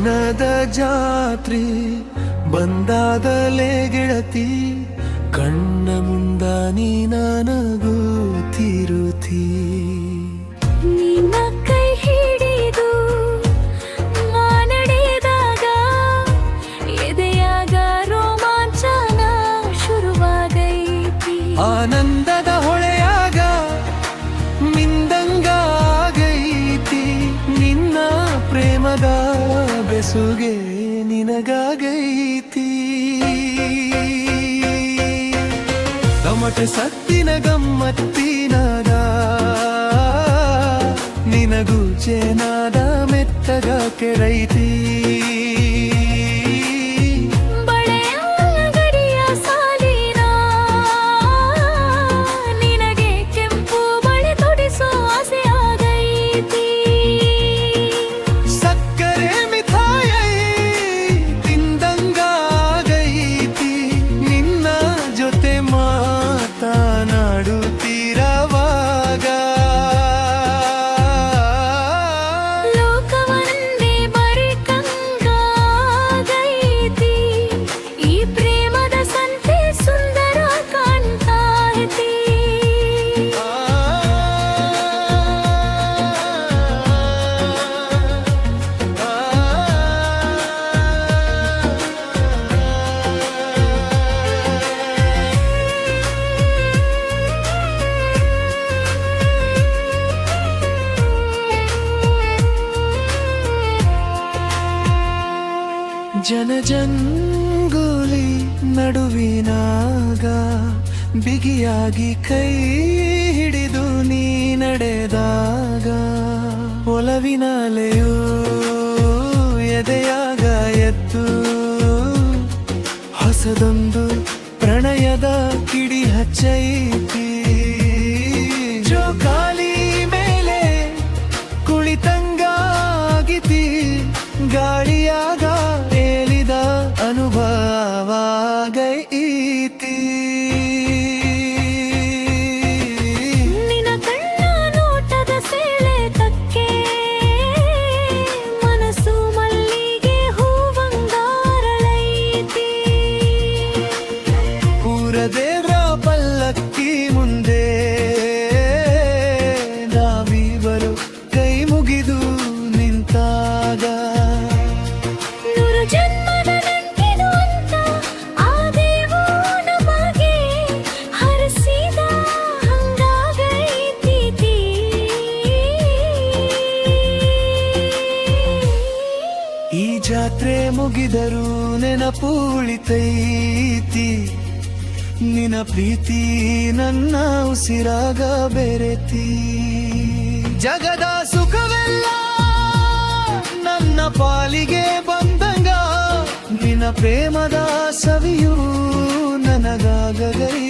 ಬಣ್ಣದ ಜಾತ್ರೆ ಬಂದಾದಲೇ ಗೆಳತಿ, ಕಣ್ಣ ಮುಂದ ನೀ ನನಗುತ್ತಿರುತ್ತೀ. ನಿನ್ನ ಕೈ ಹಿಡಿದು ನಡೆದಾಗ ಎದೆಯಾಗ ರೋಮಾಂಚನ ಶುರುವಾಗೈತಿ. ಆನಂದದ ಹೊಳೆಯಾಗ ಮಿಂದಂಗಾಗೈತಿ, ನಿನ್ನ ಪ್ರೇಮದ ಬೆಸುಗೆ ನಿನಗಾಗೈತಿ. ತಮಟೆ ಸತ್ತಿನ ಗಮ್ಮತ್ತಿನಾದ ನಿನಗೂ ಚೇನಾದ ಮೆತ್ತಗ ಕೆರೈತಿ. ಜನಜಂಗುಲಿ ನಡುವಿನಾಗ ಬಿಗಿಯಾಗಿ ಕೈ ಹಿಡಿದು ನೀ ನಡೆದಾಗ, ಒಲವಿನಲೆಯೂ ಎದೆಯಾಗ ಎದ್ದು ಹೊಸದೊಂದು ಪ್ರಣಯದ ಕಿಡಿ ಹಚ್ಚೈತಿ. ಜೋಕಾಲಿ ಮೇಲೆ ಕುಳಿತಂಗಾಗಿತಿ, ಗಾಳಿಯಾಗ ಏಲಿದ ಅನುಭವವಾಗೈತಿ. ನಿನ್ನ ಕಣ್ಣ ನೋಟದ ಸೆಳೆತಕ್ಕೆ ಮನಸ್ಸು ಮಲ್ಲಿಗೆ ಹೂವಂಗಾರಳೈತಿ. ಊರದೇವ್ರ ಪಲ್ಲಕ್ಕಿ ಮುಂದೆ ನಾವಿಬ್ಬರು ಕೈ ಮುಗಿದು ನಿಂತಾಗ, ಜನ್ಮದ ನಂಟಿದು ಅಂತ ಆ ದೇವು ನಮಗೆ ಹರಸಿದ ಹಂಗಾಗೈತಿ. ಈ ಜಾತ್ರೆ ಮುಗಿದರೂ ನೆನಪು ಉಳಿತೈತಿ, ನಿನ್ನ ಪ್ರೀತಿ ನನ್ನ ಉಸಿರಾಗ ಬೆರೆತಿ. ಜಗದ ಸುಖವೆಲ್ಲ ನನ್ನ ಪಾಲಿಗೆ ಬಂದಂಗ, ನಿನ್ನ ಪ್ರೇಮದ ಸವಿಯೂ ನನಗಾಗೈ.